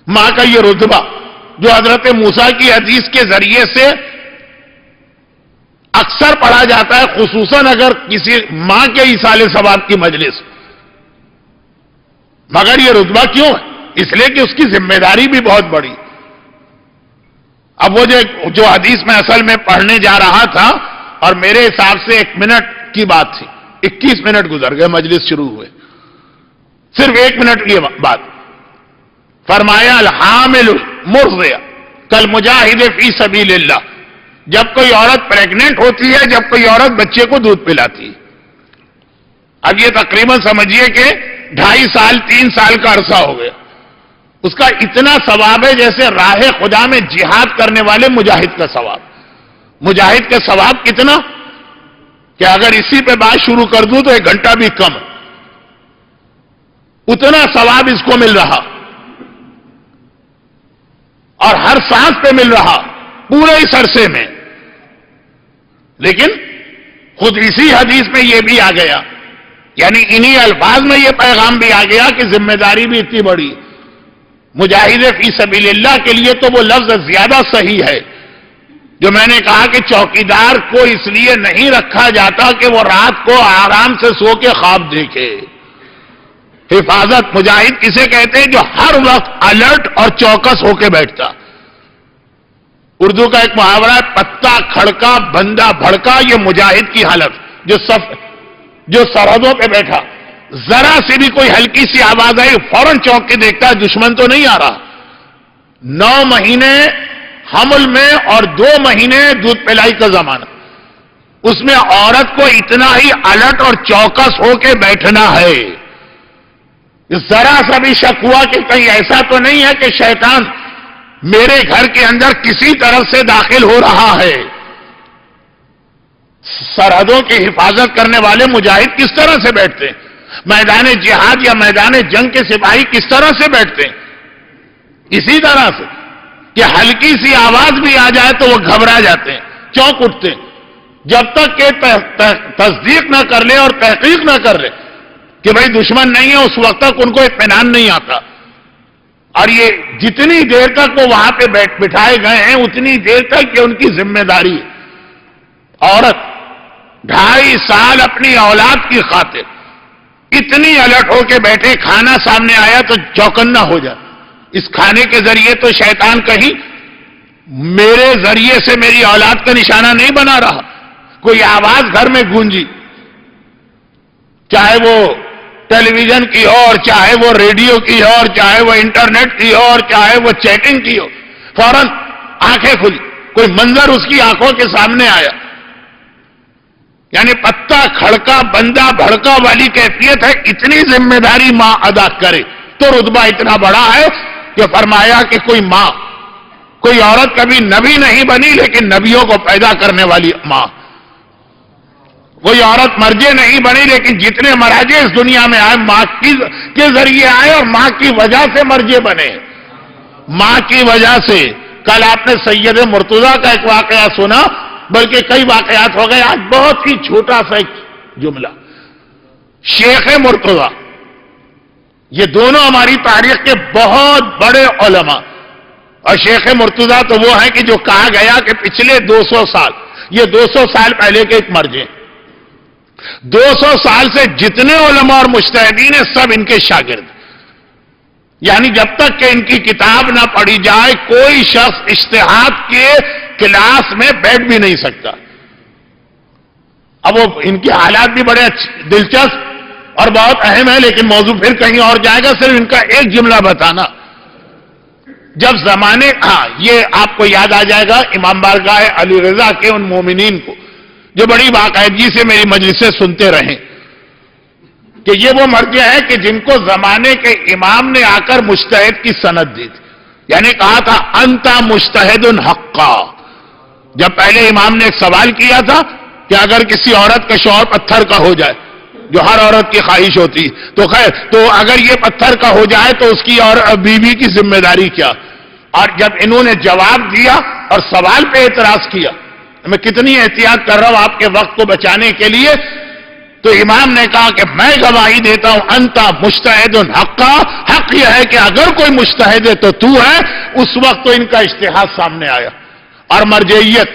ماں کا یہ رتبہ جو حضرت موسیٰ کی حدیث کے ذریعے سے اکثر پڑھا جاتا ہے، خصوصاً اگر کسی ماں کے ایصال ثواب کی مجلس، مگر یہ رتبہ کیوں ہے؟ اس لیے کہ اس کی ذمہ داری بھی بہت بڑی۔ اب وہ جو حدیث میں اصل میں پڑھنے جا رہا تھا، اور میرے حساب سے 1 منٹ کی بات تھی، 21 منٹ گزر گئے مجلس شروع ہوئے، صرف 1 منٹ کی بات۔ فرمایا الحامل مرضع کالمجاہد فی سبیل اللہ، جب کوئی عورت پریگننٹ ہوتی ہے، جب کوئی عورت بچے کو دودھ پلاتی ہے، اب یہ تقریباً سمجھیے کہ 2.5 سال 3 سال کا عرصہ ہو گیا، اس کا اتنا ثواب ہے جیسے راہ خدا میں جہاد کرنے والے مجاہد کا ثواب۔ مجاہد کا ثواب کتنا کہ اگر اسی پہ بات شروع کر دوں تو 1 گھنٹہ بھی کم، اتنا ثواب اس کو مل رہا، اور ہر سانس پہ مل رہا پورے اس عرصے میں۔ لیکن خود اسی حدیث میں یہ بھی آ گیا، یعنی انہی الفاظ میں یہ پیغام بھی آ گیا کہ ذمہ داری بھی اتنی بڑی۔ مجاہد فی سبیل اللہ کے لیے تو وہ لفظ زیادہ صحیح ہے جو میں نے کہا کہ چوکیدار کو اس لیے نہیں رکھا جاتا کہ وہ رات کو آرام سے سو کے خواب دیکھے۔ حفاظت مجاہد کسے کہتے ہیں؟ جو ہر وقت الرٹ اور چوکس ہو کے بیٹھتا۔ اردو کا ایک محاورہ ہے، پتا کھڑکا بندہ بھڑکا، یہ مجاہد کی حالت، جو سرحدوں پہ بیٹھا، ذرا سے بھی کوئی ہلکی سی آواز آئی فوراً چونک کے دیکھتا ہے دشمن تو نہیں آ رہا۔ 9 مہینے حمل میں اور 2 مہینے دودھ پلائی کا زمانہ، اس میں عورت کو اتنا ہی الرٹ اور چوکس ہو کے بیٹھنا ہے۔ ذرا سا بھی شک ہوا کہ کہیں ایسا تو نہیں ہے کہ شیطان میرے گھر کے اندر کسی طرف سے داخل ہو رہا ہے۔ سرحدوں کی حفاظت کرنے والے مجاہد کس طرح سے بیٹھتے ہیں؟ میدان جہاد یا میدان جنگ کے سپاہی کس طرح سے بیٹھتے ہیں؟ اسی طرح سے کہ ہلکی سی آواز بھی آ جائے تو وہ گھبرا جاتے ہیں، چونک اٹھتے ہیں، جب تک کہ تصدیق نہ کر لے اور تحقیق نہ کر لے کہ بھائی دشمن نہیں ہے، اس وقت تک ان کو اطمینان نہیں آتا۔ اور یہ جتنی دیر تک وہ وہاں پہ بٹھائے گئے ہیں اتنی دیر تک یہ ان کی ذمہ داری ہے۔ عورت 2.5 سال اپنی اولاد کی خاطر اتنی الرٹ ہو کے بیٹھے، کھانا سامنے آیا تو چوکنا ہو جائے۔ اس کھانے کے ذریعے تو شیطان کہیں میرے ذریعے سے میری اولاد کا نشانہ نہیں بنا رہا۔ کوئی آواز گھر میں گونجی، چاہے وہ ٹیلی ویژن کی ہو، اور چاہے وہ ریڈیو کی ہو، اور چاہے وہ انٹرنیٹ کی ہو، اور چاہے وہ چیٹنگ کی ہو، فوراً آنکھیں کھلی، کوئی منظر اس کی آنکھوں کے سامنے آیا۔ یعنی پتا کھڑکا بندہ بھڑکا والی کیفیت ہے۔ اتنی ذمہ داری ماں ادا کرے تو رتبہ اتنا بڑا ہے کہ فرمایا کہ کوئی ماں، کوئی عورت کبھی نبی نہیں بنی لیکن نبیوں کو پیدا کرنے والی ماں، کوئی عورت مرجے نہیں بنی لیکن جتنے مراجے اس دنیا میں آئے ماں کے ذریعے آئے، اور ماں کی وجہ سے مرجے بنے، ماں کی وجہ سے۔ کل آپ نے سید مرتضیٰ کا ایک واقعہ سنا، بلکہ کئی واقعات ہو گئے، آج بہت ہی چھوٹا سا ایک جملہ۔ شیخ مرتضیٰ، یہ دونوں ہماری تاریخ کے بہت بڑے علماء، اور شیخ مرتضیٰ تو وہ ہیں کہ جو کہا گیا کہ پچھلے 200 سال، یہ 200 سال پہلے کے ایک مرجے، 200 سال سے جتنے علماء اور مجتہدین ہیں سب ان کے شاگرد، یعنی جب تک کہ ان کی کتاب نہ پڑھی جائے کوئی شخص اجتہاد کے کلاس میں بیٹھ بھی نہیں سکتا۔ اب وہ ان کے حالات بھی بڑے دلچسپ اور بہت اہم ہے، لیکن موضوع پھر کہیں اور جائے گا، صرف ان کا ایک جملہ بتانا۔ جب زمانے یہ آپ کو یاد آ جائے گا امام بارگاہ علی رضا کے ان مومنین کو جو بڑی باقاعدگی سے میری مجلسیں سنتے رہیں، کہ یہ وہ مرجع ہے کہ جن کو زمانے کے امام نے آ کر مجتہد کی سند دی تھی، یعنی کہا تھا انتا مجتہد حقا۔ جب پہلے امام نے ایک سوال کیا تھا کہ اگر کسی عورت کا شوہر پتھر کا ہو جائے، جو ہر عورت کی خواہش ہوتی، تو خیر تو اگر یہ پتھر کا ہو جائے تو اس کی اور بیوی کی ذمہ داری کیا؟ اور جب انہوں نے جواب دیا اور سوال پہ اعتراض کیا، میں کتنی احتیاط کر رہا ہوں آپ کے وقت کو بچانے کے لیے، تو امام نے کہا کہ میں گواہی دیتا ہوں انتا مجتہد حقا، حق یہ ہے کہ اگر کوئی مجتہد ہے تو تو ہے. اس وقت تو ان کا اجتہاد سامنے آیا. اور مرجعیت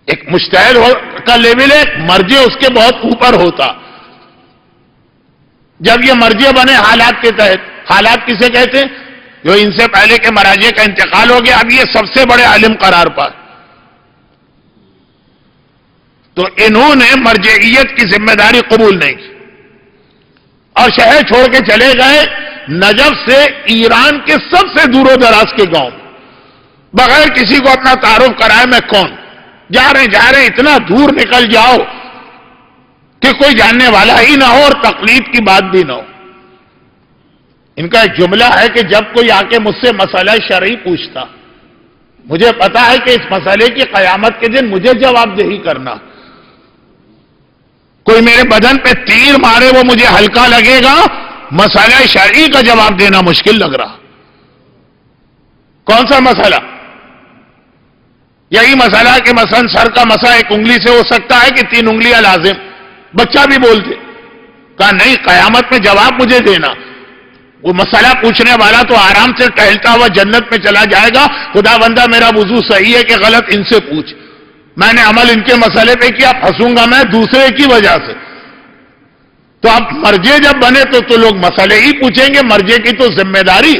ایک مجتہد کا لیول ہے، مرجع اس کے بہت اوپر ہوتا. جب یہ مرجع بنے حالات کے تحت، حالات کسے کہتے ہیں؟ جو ان سے پہلے کے مراجع کا انتقال ہو گیا، اب یہ سب سے بڑے عالم قرار پائے. تو انہوں نے مرجعیت کی ذمہ داری قبول نہیں کی اور شہر چھوڑ کے چلے گئے نجف سے ایران کے سب سے دور و دراز کے گاؤں، بغیر کسی کو اپنا تعارف کرائے میں کون. جا رہے اتنا دور نکل جاؤ کہ کوئی جاننے والا ہی نہ ہو اور تقلید کی بات بھی نہ ہو. ان کا ایک جملہ ہے کہ جب کوئی آ کے مجھ سے مسئلہ شرعی پوچھتا، مجھے پتا ہے کہ اس مسئلے کی قیامت کے دن مجھے جواب دہی کرنا. کوئی میرے بدن پہ تیر مارے وہ مجھے ہلکا لگے گا، مسئلہ شرعی کا جواب دینا مشکل لگ رہا. کون سا مسئلہ؟ یہی مسئلہ کہ مثلا سر کا مسا ایک انگلی سے ہو سکتا ہے کہ 3 انگلیاں لازم. بچہ بھی بولتے. کہا نہیں، قیامت میں جواب مجھے دینا. وہ مسئلہ پوچھنے والا تو آرام سے ٹہلتا ہوا جنت میں چلا جائے گا. خدا بندہ میرا وضو صحیح ہے کہ غلط، ان سے پوچھ. میں نے عمل ان کے مسئلے پہ کیا، پھنسوں گا میں دوسرے کی وجہ سے. تو اب مرجع جب بنے تو لوگ مسئلے ہی پوچھیں گے. مرجع کی تو ذمہ داری.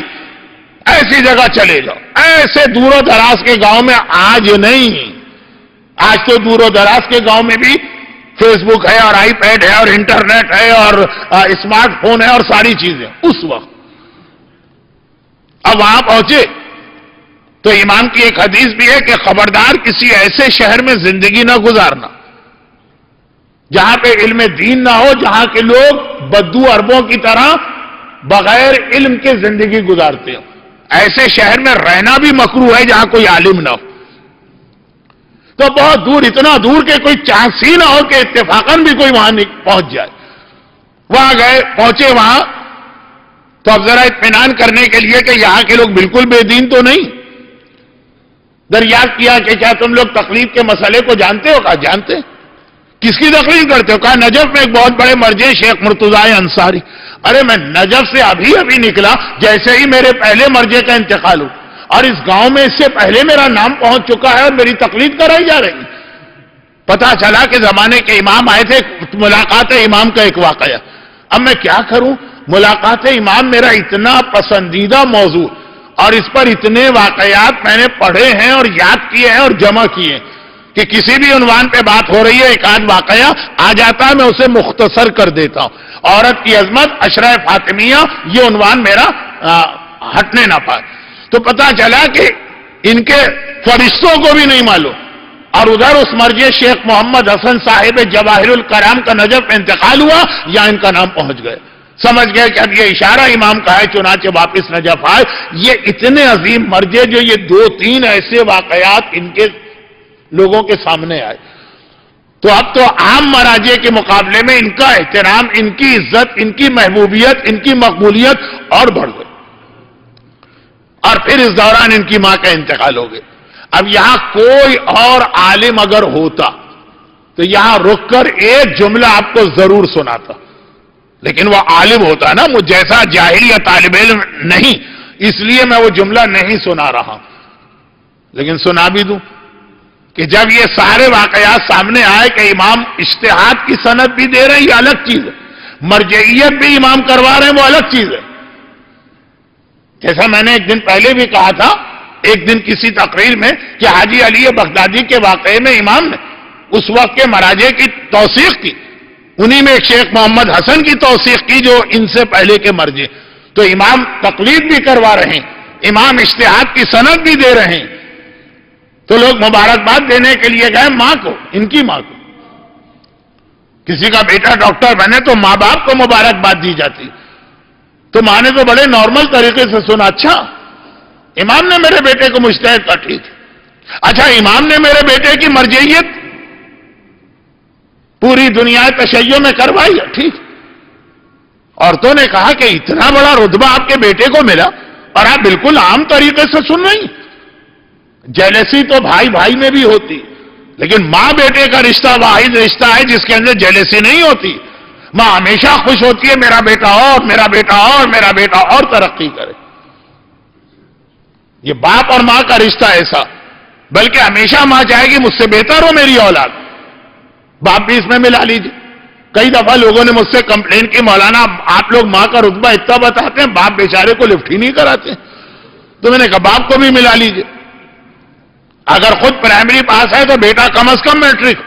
ایسی جگہ چلے جاؤ، ایسے دور و دراز کے گاؤں میں. آج نہیں، آج تو دور و دراز کے گاؤں میں بھی فیس بک ہے اور آئی پیڈ ہے اور انٹرنیٹ ہے اور اسمارٹ فون ہے اور ساری چیزیں. اس وقت اب وہاں پہنچے تو امام کی ایک حدیث بھی ہے کہ خبردار کسی ایسے شہر میں زندگی نہ گزارنا جہاں پہ علم دین نہ ہو، جہاں کے لوگ بدو عربوں کی طرح بغیر علم کے زندگی گزارتے ہو. ایسے شہر میں رہنا بھی مکروہ ہے جہاں کوئی عالم نہ ہو. تو بہت دور، اتنا دور کہ کوئی چانس ہی نہ ہو کہ اتفاقاً بھی کوئی وہاں پہنچ جائے. وہاں گئے، پہنچے وہاں تو اب ذرا اطمینان کرنے کے لیے کہ یہاں کے لوگ بالکل بے دین تو نہیں. دریافت کیا کہ کیا تم لوگ تقلید کے مسئلے کو جانتے ہو؟ کہا جانتے. کس کی تقلید کرتے ہو؟ کہا نجف میں ایک بہت بڑے مرجع شیخ مرتضی انصاری. ارے میں نجف سے ابھی نکلا جیسے ہی میرے پہلے مرجع کا انتقال ہو، اور اس گاؤں میں اس سے پہلے میرا نام پہنچ چکا ہے اور میری تقلید کرائی جا رہی. پتا چلا کہ زمانے کے امام آئے تھے. ملاقات امام کا ایک واقعہ. اب میں کیا کروں؟ ملاقات امام میرا اتنا پسندیدہ موضوع اور اس پر اتنے واقعات میں نے پڑھے ہیں اور یاد کیے ہیں اور جمع کیے کہ کسی بھی عنوان پہ بات ہو رہی ہے ایک آدھ واقعہ آ جاتا ہے، میں اسے مختصر کر دیتا ہوں. عورت کی عظمت، اشرا فاطمیہ، یہ عنوان میرا ہٹنے نہ پائے. تو پتا چلا کہ ان کے فرشتوں کو بھی نہیں معلوم. اور ادھر اس مرجع شیخ محمد حسن صاحب جواہر الکرام کا نجف میں انتقال ہوا یا ان کا نام پہنچ گئے. سمجھ گئے کہ اب یہ اشارہ امام کا ہے، چنانچہ واپس نجف آئے. یہ اتنے عظیم مرجع جو یہ 2-3 ایسے واقعات ان کے لوگوں کے سامنے آئے. تو اب تو عام مراجع کے مقابلے میں ان کا احترام، ان کی عزت، ان کی محبوبیت، ان کی مقبولیت اور بڑھ گئی. اور پھر اس دوران ان کی ماں کا انتقال ہو گیا. اب یہاں کوئی اور عالم اگر ہوتا تو یہاں رک کر ایک جملہ آپ کو ضرور سناتا، لیکن وہ عالم ہوتا نا، مجھ جیسا جاہل یا طالب علم نہیں، اس لیے میں وہ جملہ نہیں سنا رہا. لیکن سنا بھی دوں کہ جب یہ سارے واقعات سامنے آئے کہ امام اجتہاد کی سند بھی دے رہے ہیں، یہ الگ چیز ہے. مرجعیت بھی امام کروا رہے ہیں، وہ الگ چیز ہے. جیسا میں نے ایک دن پہلے بھی کہا تھا، ایک دن کسی تقریر میں کہ حاجی علی بغدادی کے واقعے میں امام نے اس وقت کے مراجع کی توثیق کی، انہی میں ایک شیخ محمد حسن کی توثیق کی جو ان سے پہلے کے مرجع. تو امام تقلید بھی کروا رہے ہیں، امام اجتہاد کی سند بھی دے رہے ہیں. تو لوگ مبارکباد دینے کے لیے گئے ماں کو، ان کی ماں کو. کسی کا بیٹا ڈاکٹر بنے تو ماں باپ کو مبارکباد دی جاتی. تو ماں نے تو بڑے نارمل طریقے سے سنا، اچھا امام نے میرے بیٹے کو مجتہد کا، ٹھیک. اچھا امام نے میرے بیٹے کی مرجعیت پوری دنیا تشیع میں کروائی ہے، ٹھیک. عورتوں نے کہا کہ اتنا بڑا رتبہ آپ کے بیٹے کو ملا اور آپ بالکل عام طریقے سے سن رہی ہیں. جیلسی تو بھائی بھائی میں بھی ہوتی، لیکن ماں بیٹے کا رشتہ واحد رشتہ ہے جس کے اندر جیلسی نہیں ہوتی. ماں ہمیشہ خوش ہوتی ہے میرا بیٹا اور میرا بیٹا اور میرا بیٹا اور ترقی کرے. یہ باپ اور ماں کا رشتہ ایسا، بلکہ ہمیشہ ماں چاہے گی مجھ سے بہتر ہو میری اولاد. باپ بھی اس میں ملا لیجیے. کئی دفعہ لوگوں نے مجھ سے کمپلین کی مولانا آپ لوگ ماں کا رتبہ اتنا بتاتے ہیں، باپ بیچارے کو لفٹ ہی نہیں کراتے. تو میں نے کہا باپ کو بھی ملا لیجیے. اگر خود پرائمری پاس ہے تو بیٹا کم از کم میٹرک،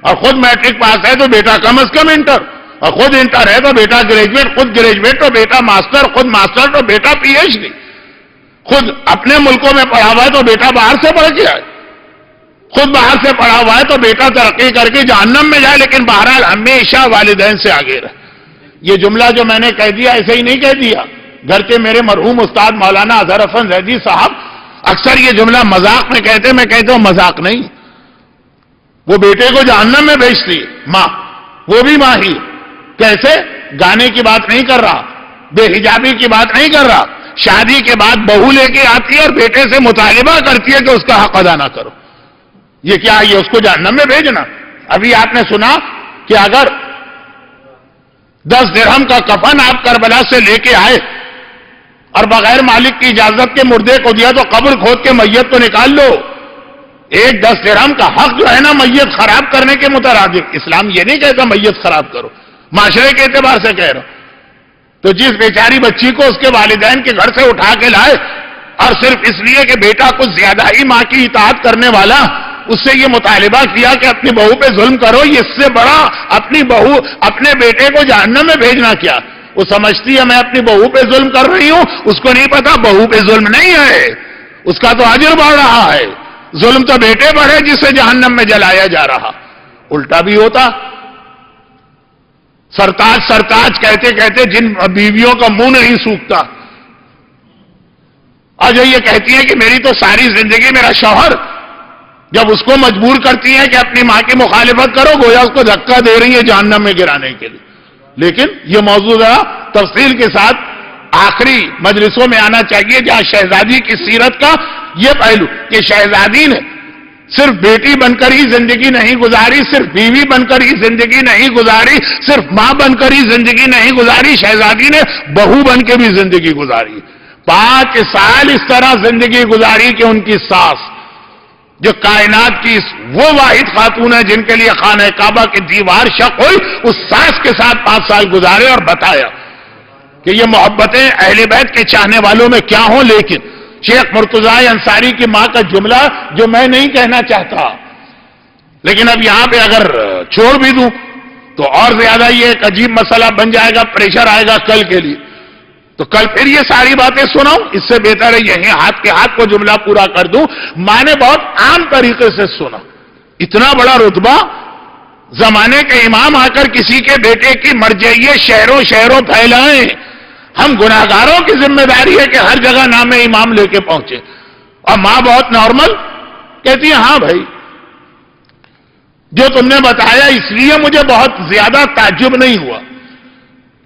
اور خود میٹرک پاس ہے تو بیٹا کم از کم انٹر، اور خود انٹر ہے تو بیٹا گریجویٹ، خود گریجویٹ تو بیٹا ماسٹر، خود ماسٹر تو بیٹا پی ایچ ڈی. خود اپنے ملکوں میں پڑھا ہوا ہے تو بیٹا باہر سے پڑھ کے آئے. خود باہر سے پڑھا ہوا ہے تو بیٹا ترقی کر کے جہنم میں جائے، لیکن بہرحال ہمیشہ والدین سے آگے رہے. یہ جملہ جو میں نے کہہ دیا ایسے ہی نہیں کہہ دیا. گھر کے میرے مرحوم استاد مولانا اظہر حسن زیدی صاحب اکثر یہ جملہ مذاق میں کہتے، میں کہتا ہوں مذاق نہیں. وہ بیٹے کو جہنم میں بھیجتی ماں، وہ بھی ماں ہی. کیسے؟ گانے کی بات نہیں کر رہا، بے حجابی کی بات نہیں کر رہا. شادی کے بعد بہو لے کے آتی ہے اور بیٹے سے مطالبہ کرتی ہے کہ اس کا حق ادا نہ کرو. یہ کیا؟ یہ اس کو جہنم میں بھیجنا. ابھی آپ نے سنا کہ اگر 10 درہم کا کفن آپ کربلا سے لے کے آئے اور بغیر مالک کی اجازت کے مردے کو دیا تو قبر کھود کے میت کو نکال لو. ایک 10 درہم کا حق جو ہے نا میت خراب کرنے کے مترادف. اسلام یہ نہیں کہتا میت خراب کرو، معاشرے کے اعتبار سے کہہ رہا ہوں. تو جس بیچاری بچی کو اس کے والدین کے گھر سے اٹھا کے لائے اور صرف اس لیے کہ بیٹا کچھ زیادہ ہی ماں کی اطاعت کرنے والا، اس سے یہ مطالبہ کیا کہ اپنی بہو پہ ظلم کرو، یہ اس سے بڑا اپنی بہو اپنے بیٹے کو جہنم میں بھیجنا کیا؟ وہ سمجھتی ہے میں اپنی بہو پہ ظلم کر رہی ہوں، اس کو نہیں پتا بہو پہ ظلم نہیں ہے، اس کا تو اجر بڑھ رہا ہے. ظلم تو بیٹے پر ہے جسے جہنم میں جلایا جا رہا. الٹا بھی ہوتا. سرتاج سرتاج کہتے کہتے جن بیویوں کا منہ نہیں سوکھتا، اور جو یہ کہتی ہے کہ میری تو ساری زندگی میرا شوہر، جب اس کو مجبور کرتی ہیں کہ اپنی ماں کی مخالفت کرو گویا اس کو دھکا دے رہی ہے جہنم میں گرانے کے لیے. لیکن یہ موضوع تفصیل کے ساتھ آخری مجلسوں میں آنا چاہیے جہاں شہزادی کی سیرت کا یہ پہلو کہ شہزادی نے صرف بیٹی بن کر ہی زندگی نہیں گزاری، صرف بیوی بن کر ہی زندگی نہیں گزاری، صرف ماں بن کر ہی زندگی نہیں گزاری، شہزادی نے بہو بن کے بھی زندگی گزاری. 5 سال اس طرح زندگی گزاری کہ ان کی ساس جو کائنات کی وہ واحد خاتون ہے جن کے لیے خانہ کعبہ کی دیوار شق ہوئی، اس ساس کے ساتھ 5 سال گزارے اور بتایا کہ یہ محبتیں اہل بیت کے چاہنے والوں میں کیا ہوں. لیکن شیخ مرتضی انصاری کی ماں کا جملہ جو میں نہیں کہنا چاہتا، لیکن اب یہاں پہ اگر چھوڑ بھی دوں تو اور زیادہ یہ ایک عجیب مسئلہ بن جائے گا، پریشر آئے گا کل کے لیے. تو کل پھر یہ ساری باتیں سناؤں، اس سے بہتر ہے یہیں ہاتھ کے ہاتھ کو جملہ پورا کر دوں. ماں نے بہت عام طریقے سے سنا. اتنا بڑا رتبہ، زمانے کے امام آ کر کسی کے بیٹے کی مرجعیت شہروں شہروں پھیلائیں. ہم گناہگاروں کی ذمہ داری ہے کہ ہر جگہ نام امام لے کے پہنچے. اور ماں بہت نارمل کہتی ہے ہاں بھائی جو تم نے بتایا اس لیے مجھے بہت زیادہ تعجب نہیں ہوا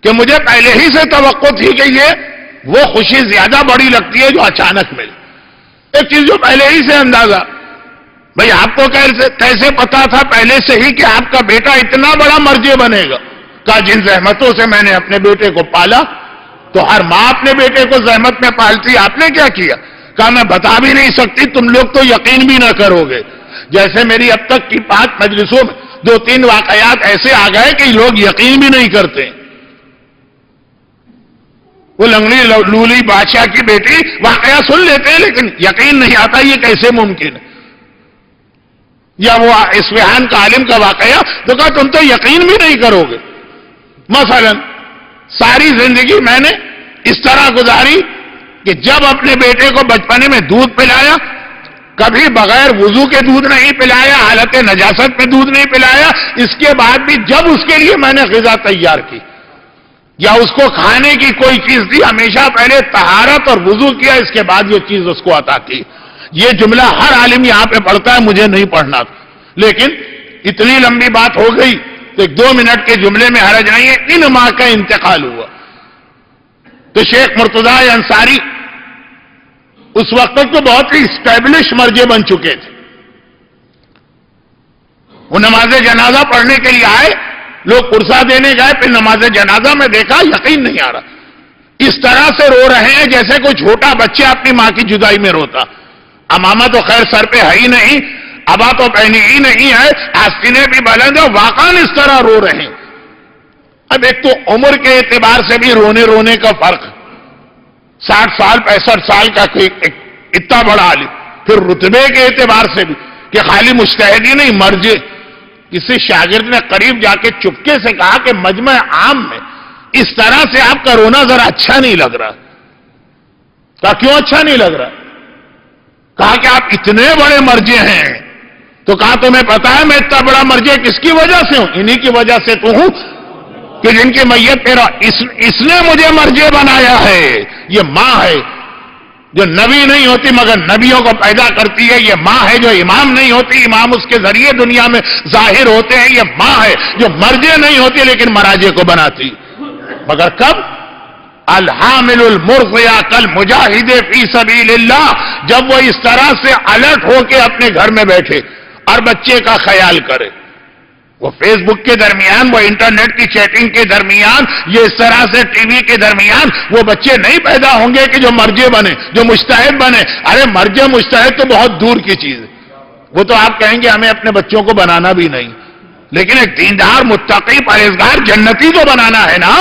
کہ مجھے پہلے ہی سے توقع تھی کہ یہ وہ خوشی زیادہ بڑی لگتی ہے جو اچانک ملی. ایک چیز جو پہلے ہی سے اندازہ، بھئی آپ کو کیسے پتا تھا پہلے سے ہی کہ آپ کا بیٹا اتنا بڑا مرجع بنے گا؟ کہا جن زحمتوں سے میں نے اپنے بیٹے کو پالا. تو ہر ماں اپنے بیٹے کو زحمت میں پالتی، آپ نے کیا کیا؟ کہا میں بتا بھی نہیں سکتی، تم لوگ تو یقین بھی نہ کرو گے. جیسے میری اب تک کی 5 مجلسوں میں 2-3 واقعات ایسے آ گئے کہ لوگ یقین بھی نہیں کرتے. وہ لنگڑی لولی بادشاہ کی بیٹی واقعہ سن لیتے ہیں لیکن یقین نہیں آتا یہ کیسے ممکن ہے. یا وہ اصفہان کا عالم کا واقعہ تو کہا تم تو یقین بھی نہیں کرو گے. مثلا ساری زندگی میں نے اس طرح گزاری کہ جب اپنے بیٹے کو بچپنے میں دودھ پلایا کبھی بغیر وضو کے دودھ نہیں پلایا، حالت نجاست میں دودھ نہیں پلایا. اس کے بعد بھی جب اس کے لیے میں نے غذا تیار کی یا اس کو کھانے کی کوئی چیز دی ہمیشہ پہلے طہارت اور وضو کیا، اس کے بعد یہ چیز اس کو عطا کی. یہ جملہ ہر عالم یہاں پہ پڑھتا ہے، مجھے نہیں پڑھنا تھا. لیکن اتنی لمبی بات ہو گئی تو 1-2 منٹ کے جملے میں حرج نہیں ہے. ان ماں کا انتقال ہوا تو شیخ مرتضی انصاری اس وقت تک تو بہت ہی اسٹیبلش مرجع بن چکے تھے. وہ نماز جنازہ پڑھنے کے لیے آئے، لوگ قرصہ دینے گئے، پھر نماز جنازہ میں دیکھا یقین نہیں آ رہا، اس طرح سے رو رہے ہیں جیسے کوئی چھوٹا بچہ اپنی ماں کی جدائی میں روتا. امامہ تو خیر سر پہ ہے ہی نہیں، ابا تو پہنی ہی نہیں ہے، آستینیں بھی بلند ہیں، واقعاً اس طرح رو رہے ہیں. اب ایک تو عمر کے اعتبار سے بھی رونے کا فرق، 60 سال 65 سال کا اتنا بڑا عالم، پھر رتبے کے اعتبار سے بھی کہ خالی مجتہد ہی نہیں مرجع. کسی شاگرد نے قریب جا کے چپکے سے کہا کہ مجمع عام میں اس طرح سے آپ کا رونا ذرا اچھا نہیں لگ رہا. کہا کیوں اچھا نہیں لگ رہا؟ کہا کہ آپ اتنے بڑے مرجع ہیں. تو کہا تمہیں پتا ہے میں اتنا بڑا مرجع کس کی وجہ سے ہوں؟ انہی کی وجہ سے تو ہوں کہ جن کی میت پیرا اس نے مجھے مرجع بنایا ہے. یہ ماں ہے جو نبی نہیں ہوتی مگر نبیوں کو پیدا کرتی ہے. یہ ماں ہے جو امام نہیں ہوتی، امام اس کے ذریعے دنیا میں ظاہر ہوتے ہیں. یہ ماں ہے جو مرجع نہیں ہوتی لیکن مراجع کو بناتی. مگر کب؟ الحامل المرضع کالمجاہد فی سبیل اللہ، جب وہ اس طرح سے الرٹ ہو کے اپنے گھر میں بیٹھے اور بچے کا خیال کرے. وہ فیس بک کے درمیان، وہ انٹرنیٹ کی چیٹنگ کے درمیان، یہ اس طرح سے ٹی وی کے درمیان وہ بچے نہیں پیدا ہوں گے کہ جو مرجع بنے، جو مجتہد بنے. ارے مرجع مجتہد تو بہت دور کی چیز ہے. وہ تو آپ کہیں گے ہمیں اپنے بچوں کو بنانا بھی نہیں، لیکن ایک دیندار متقی پرہیزگار جنتی تو بنانا ہے نا.